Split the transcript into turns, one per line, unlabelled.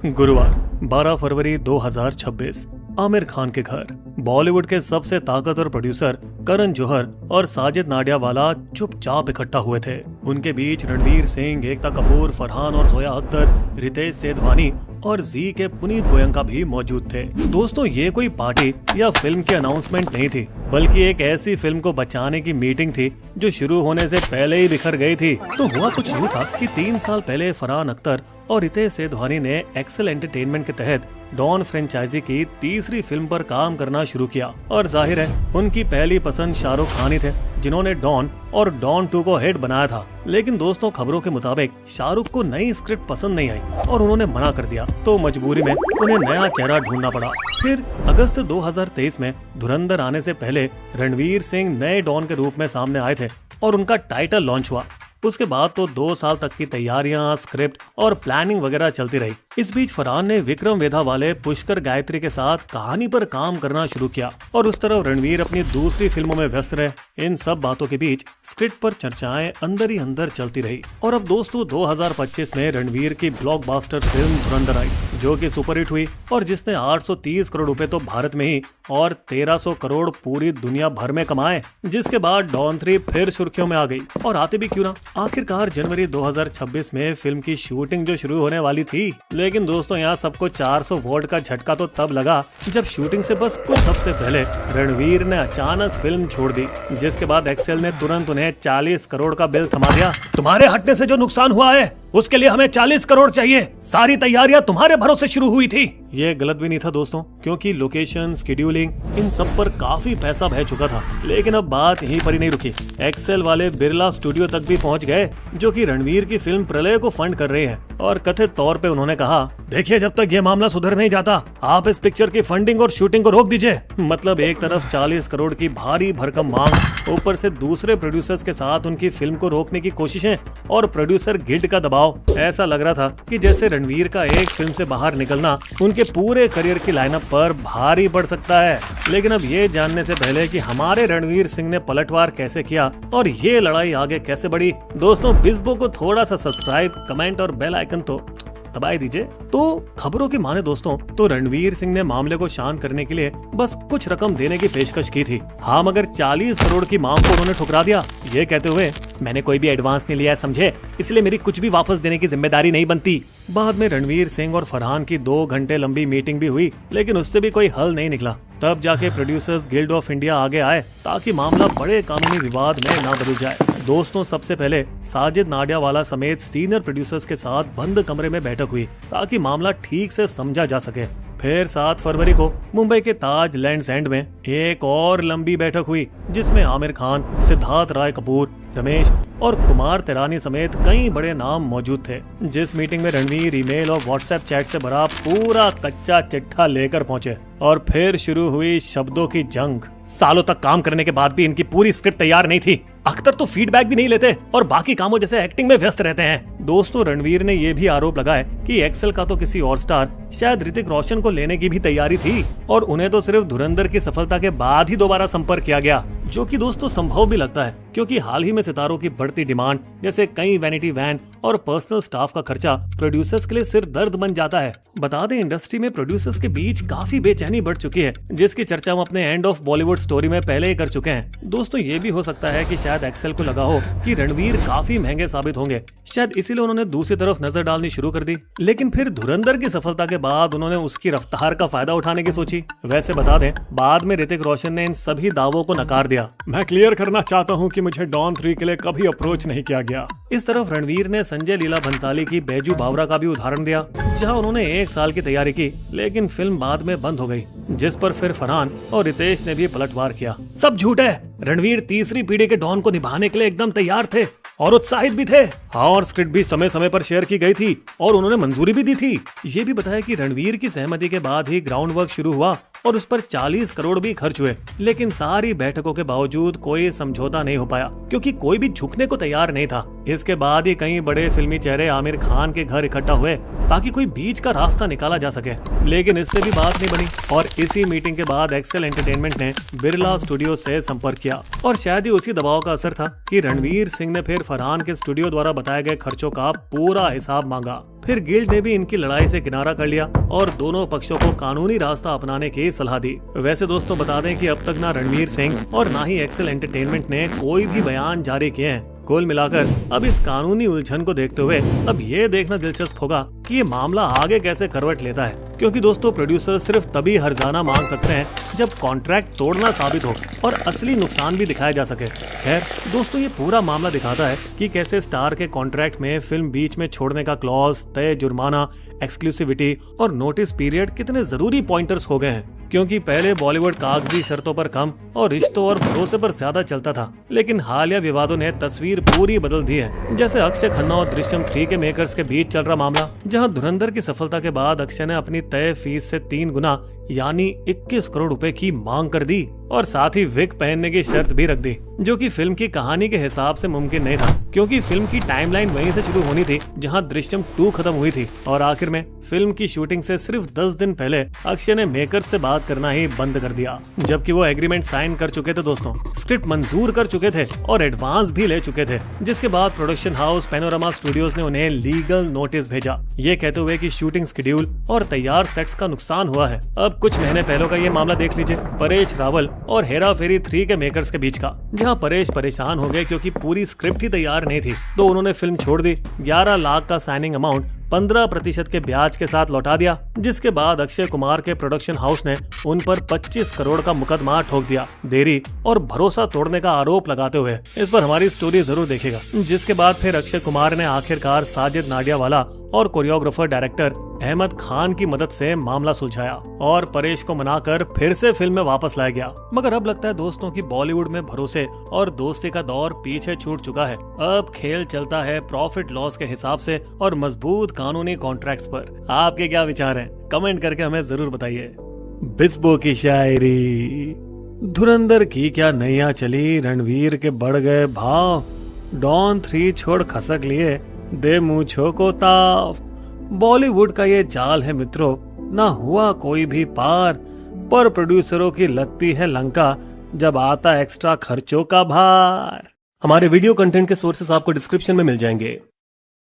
गुरुवार 12 फरवरी 2026 आमिर खान के घर बॉलीवुड के सबसे ताकतवर प्रोड्यूसर करण जौहर और साजिद नाडियावाला चुपचाप इकट्ठा हुए थे। उनके बीच रणवीर सिंह, एकता कपूर, फरहान और जोया अख्तर, रितेश सेधवानी और जी के पुनीत गोयंका भी मौजूद थे। दोस्तों, ये कोई पार्टी या फिल्म की अनाउंसमेंट नहीं थी, बल्कि एक ऐसी फिल्म को बचाने की मीटिंग थी जो शुरू होने से पहले ही बिखर गई थी। तो हुआ कुछ यूँ था कि 3 साल पहले फरहान अख्तर और रितेश सेधवानी ने एक्सेल एंटरटेनमेंट के तहत डॉन फ्रेंचाइजी की तीसरी फिल्म पर काम करना शुरू किया और जाहिर है उनकी पहली पसंद शाहरुख खान ही थे, जिन्होंने डॉन और डॉन 2 को हिट बनाया था। लेकिन दोस्तों, खबरों के मुताबिक शाहरुख को नई स्क्रिप्ट पसंद नहीं आई और उन्होंने मना कर दिया, तो मजबूरी में उन्हें नया चेहरा ढूंढना पड़ा। फिर अगस्त 2023 में धुरंधर आने से पहले रणवीर सिंह नए डॉन के रूप में सामने आए थे और उनका टाइटल लॉन्च हुआ। उसके बाद तो 2 साल तक की तैयारियां, स्क्रिप्ट और प्लानिंग वगैरह चलती रही। इस बीच फरहान ने विक्रम वेधा वाले पुष्कर गायत्री के साथ कहानी पर काम करना शुरू किया और उस तरफ रणवीर अपनी दूसरी फिल्मों में व्यस्त रहे। इन सब बातों के बीच स्क्रिप्ट पर चर्चाएं अंदर ही अंदर चलती रही और अब दोस्तों 2025 में रणवीर की ब्लॉकबस्टर फिल्म धुरंधर आई, जो कि सुपरहिट हुई और जिसने 830 करोड़ रुपए तो भारत में ही और 1300 करोड़ पूरी दुनिया भर में कमाए। जिसके बाद डॉन 3 फिर सुर्खियों में आ गई और आते भी क्यों ना। आखिरकार जनवरी 2026 में फिल्म की शूटिंग जो शुरू होने वाली थी, लेकिन दोस्तों यहाँ सबको 400 वोल्ट का झटका तो तब लगा जब शूटिंग से बस कुछ हफ्ते पहले रणवीर ने अचानक फिल्म छोड़ दी, जिसके बाद एक्सेल ने तुरंत उन्हें 40 करोड़ का बिल थमा दिया। तुम्हारे हटने से जो नुकसान हुआ है उसके लिए हमें 40 करोड़ चाहिए, सारी तैयारियां तुम्हारे भरोसे शुरू हुई थी। ये गलत भी नहीं था दोस्तों, क्योंकि लोकेशन, शेड्यूलिंग, इन सब पर काफी पैसा बह चुका था। लेकिन अब बात यहीं पर ही नहीं रुकी। एक्सेल वाले बिरला स्टूडियो तक भी पहुंच गए, जो कि रणवीर की फिल्म प्रलय को फंड कर रहे हैं और कथित तौर पे उन्होंने कहा, देखिए जब तक ये मामला सुधर नहीं जाता आप इस पिक्चर की फंडिंग और शूटिंग को रोक दीजिए। मतलब एक तरफ 40 करोड़ की भारी भरकम मांग, ऊपर से दूसरे प्रोड्यूसर्स के साथ उनकी फिल्म को रोकने की कोशिशें और प्रोड्यूसर गिल्ड का दबाव। ऐसा लग रहा था कि जैसे रणवीर का एक फिल्म से बाहर निकलना उनके पूरे करियर की लाइनअप पर भारी पड़ सकता है। लेकिन अब ये जानने से पहले कि हमारे रणवीर सिंह ने पलटवार कैसे किया और ये लड़ाई आगे कैसे बढ़ी, दोस्तों बिस्बो को थोड़ा सा सब्सक्राइब, कमेंट और बेल आइकन तो दबाई दीजिए। तो खबरों की माने दोस्तों, तो रणवीर सिंह ने मामले को शांत करने के लिए बस कुछ रकम देने की पेशकश की थी। हाँ, मगर 40 करोड़ की मांग को उन्होंने ठुकरा दिया, ये कहते हुए, मैंने कोई भी एडवांस नहीं लिया समझे, इसलिए मेरी कुछ भी वापस देने की जिम्मेदारी नहीं बनती। बाद में रणवीर सिंह और फरहान की 2 घंटे लंबी मीटिंग भी हुई, लेकिन उससे भी कोई हल नहीं निकला। तब जाके प्रोड्यूसर्स गिल्ड ऑफ इंडिया आगे आए ताकि मामला बड़े कानूनी विवाद में न बदल जाए। दोस्तों, सबसे पहले साजिद नाडियावाला समेत सीनियर प्रोड्यूसर्स के साथ बंद कमरे में बैठक हुई ताकि मामला ठीक से समझा जा सके। फिर 7 फरवरी को मुंबई के ताज लैंड्स एंड में एक और लंबी बैठक हुई, जिसमें आमिर खान, सिद्धार्थ राय कपूर, रमेश और कुमार तिरानी समेत कई बड़े नाम मौजूद थे। जिस मीटिंग में रणवीर ईमेल और व्हाट्सएप चैट से भरा पूरा कच्चा चिट्ठा लेकर पहुंचे और फिर शुरू हुई शब्दों की जंग। सालों तक काम करने के बाद भी इनकी पूरी स्क्रिप्ट तैयार नहीं थी। अख्तर तो फीडबैक भी नहीं लेते और बाकी कामों जैसे एक्टिंग में व्यस्त रहते हैं। दोस्तों, रणवीर ने यह भी आरोप लगाया कि एक्सेल का तो किसी और स्टार, शायद ऋतिक रोशन को लेने की भी तैयारी थी और उन्हें तो सिर्फ धुरंधर की सफलता के बाद ही दोबारा संपर्क किया गया, जो कि दोस्तों संभव भी लगता है, क्योंकि हाल ही में सितारों की बढ़ती डिमांड, जैसे कई वैनिटी वैन और पर्सनल स्टाफ का खर्चा प्रोड्यूसर्स के लिए सिर दर्द बन जाता है। बता दें, इंडस्ट्री में प्रोड्यूसर्स के बीच काफी बेचैनी बढ़ चुकी है, जिसकी चर्चा हम अपने एंड ऑफ बॉलीवुड स्टोरी में पहले ही कर चुके हैं। दोस्तों, ये भी हो सकता है कि शायद एक्सेल को लगा हो कि रणवीर काफी महंगे साबित होंगे, शायद इसीलिए उन्होंने दूसरी तरफ नजर डालनी शुरू कर दी। लेकिन फिर धुरंधर की सफलता के बाद उन्होंने उसकी रफ्तार का फायदा उठाने की सोची। वैसे बता दें, बाद में ऋतिक रोशन ने इन सभी दावों को नकार दिया। मैं क्लियर करना चाहता हूँ कि मुझे डॉन 3 के लिए कभी अप्रोच नहीं किया गया। इस तरफ रणवीर ने संजय लीला भंसाली की बैजू बावरा का भी उदाहरण दिया, जहां उन्होंने 1 साल की तैयारी की, लेकिन फिल्म बाद में बंद हो गई, जिस पर फिर फरहान और रितेश ने भी पलटवार किया। सब झूठ है। रणवीर तीसरी पीढ़ी के डॉन को निभाने के लिए एकदम तैयार थे और उत्साहित भी थे। हाँ, और स्क्रिप्ट भी समय समय पर शेयर की गई थी और उन्होंने मंजूरी भी दी थी। ये भी बताया कि रणवीर की सहमति के बाद ही ग्राउंड वर्क शुरू हुआ और उस पर 40 करोड़ भी खर्च हुए। लेकिन सारी बैठकों के बावजूद कोई समझौता नहीं हो पाया, क्योंकि कोई भी झुकने को तैयार नहीं था। इसके बाद ही कई बड़े फिल्मी चेहरे आमिर खान के घर इकट्ठा हुए ताकि कोई बीच का रास्ता निकाला जा सके, लेकिन इससे भी बात नहीं बनी। और इसी मीटिंग के बाद एक्सेल एंटरटेनमेंट ने बिरला स्टूडियो से संपर्क किया और शायद ही उसी दबाव का असर था कि रणवीर सिंह ने फिर फरहान के स्टूडियो द्वारा बताए गए खर्चों का पूरा हिसाब मांगा। फिर गिल्ड ने भी इनकी लड़ाई से किनारा कर लिया और दोनों पक्षों को कानूनी रास्ता अपनाने की सलाह दी। वैसे दोस्तों बता दें कि अब तक ना रणवीर सिंह और ना ही एक्सेल एंटरटेनमेंट ने कोई भी बयान जारी किए हैं। कुल मिलाकर अब इस कानूनी उलझन को देखते हुए अब ये देखना दिलचस्प होगा कि ये मामला आगे कैसे करवट लेता है, क्योंकि दोस्तों प्रोड्यूसर सिर्फ तभी हर्जाना मांग सकते हैं जब कॉन्ट्रैक्ट तोड़ना साबित हो और असली नुकसान भी दिखाया जा सके। खैर दोस्तों, ये पूरा मामला दिखाता है कि कैसे स्टार के कॉन्ट्रैक्ट में फिल्म बीच में छोड़ने का क्लॉज, तय जुर्माना, एक्सक्लूसिविटी और नोटिस पीरियड कितने जरूरी पॉइंटर्स हो गए हैं। क्योंकि पहले बॉलीवुड कागजी शर्तों पर कम और रिश्तों और भरोसे पर ज्यादा चलता था, लेकिन हालिया विवादों ने तस्वीर पूरी बदल दी है। जैसे अक्षय खन्ना और दृश्यम 3 के मेकर्स के बीच चल रहा मामला, जहां धुरंधर की सफलता के बाद अक्षय ने अपनी तय फीस से 3 गुना यानी 21 करोड़ रुपए की मांग कर दी और साथ ही विग पहनने की शर्त भी रख दी, जो कि फिल्म की कहानी के हिसाब से मुमकिन नहीं था, क्योंकि फिल्म की टाइमलाइन वहीं से शुरू होनी थी जहां दृश्यम 2 खत्म हुई थी। और आखिर में फिल्म की शूटिंग से सिर्फ 10 दिन पहले अक्षय ने मेकर्स से बात करना ही बंद कर दिया, जबकि वो एग्रीमेंट साइन कर चुके थे दोस्तों, स्क्रिप्ट मंजूर कर चुके थे और एडवांस भी ले चुके थे। जिसके बाद प्रोडक्शन हाउस पैनोरामा स्टूडियोज ने उन्हें लीगल नोटिस भेजा, ये कहते हुए कि शूटिंग शेड्यूल और तैयार सेट्स का नुकसान हुआ है। अब कुछ महीने पहले का ये मामला देख लीजिए, परेश रावल और हेरा फेरी 3 के मेकर्स के बीच का, जहां परेश परेशान हो गए क्योंकि पूरी स्क्रिप्ट ही तैयार नहीं थी, तो उन्होंने फिल्म छोड़ दी। 11 लाख का साइनिंग अमाउंट 15% के ब्याज के साथ लौटा दिया, जिसके बाद अक्षय कुमार के प्रोडक्शन हाउस ने उन पर 25 करोड़ का मुकदमा ठोक दिया, देरी और भरोसा तोड़ने का आरोप लगाते हुए। इस पर हमारी स्टोरी जरूर देखेगा। जिसके बाद फिर अक्षय कुमार ने आखिरकार साजिद नाडियावाला और कोरियोग्राफर डायरेक्टर अहमद खान की मदद से मामला सुलझाया और परेश को मनाकर फिर से फिल्म में वापस लाया गया। मगर अब लगता है दोस्तों कि बॉलीवुड में भरोसे और दोस्ती का दौर पीछे छूट चुका है। अब खेल चलता है प्रॉफिट लॉस के हिसाब से और मजबूत कानूनी कॉन्ट्रैक्ट्स पर। आपके क्या विचार हैं? कमेंट करके हमें जरूर बताइए। बिस्बो की शायरी। धुरंधर की क्या नैया चली, रणवीर के बढ़ गए भाव, डॉन 3 छोड़ खसक लिए, दे मूंछों को ताव। बॉलीवुड का ये जाल है मित्रों, ना हुआ कोई भी पार, पर प्रोड्यूसरों की लगती है लंका जब आता एक्स्ट्रा खर्चों का भार। हमारे वीडियो कंटेंट के सोर्सेस आपको डिस्क्रिप्शन में मिल जाएंगे।